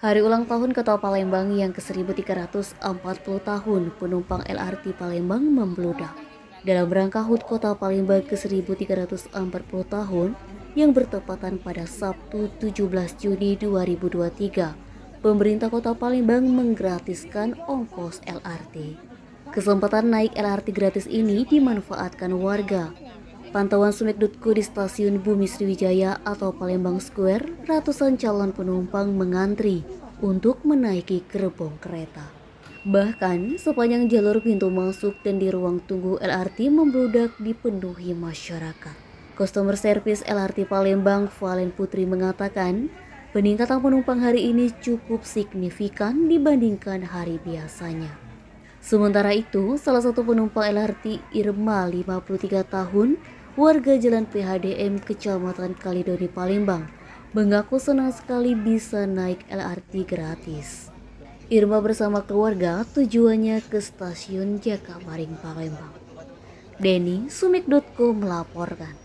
Hari ulang tahun Kota Palembang yang ke-1340 tahun penumpang LRT Palembang membludak. Dalam rangka HUT Kota Palembang ke-1340 tahun yang bertepatan pada Sabtu 17 Juni 2023, pemerintah Kota Palembang menggratiskan ongkos LRT. Kesempatan naik LRT gratis ini dimanfaatkan warga. Pantauan Sumeg.co di stasiun Bumi Sriwijaya atau Palembang Square, ratusan calon penumpang mengantri untuk menaiki gerbong kereta. Bahkan sepanjang jalur pintu masuk dan di ruang tunggu LRT membludak dipenuhi masyarakat. Customer Service LRT Palembang, Valen Putri mengatakan, peningkatan penumpang hari ini cukup signifikan dibandingkan hari biasanya. Sementara itu, salah satu penumpang LRT Irma 53 tahun, warga Jalan PHDM Kecamatan Kalidoni Palembang, mengaku senang sekali bisa naik LRT gratis. Irma bersama keluarga tujuannya ke stasiun Jakabaring Palembang. Denny, Sumeg.co melaporkan.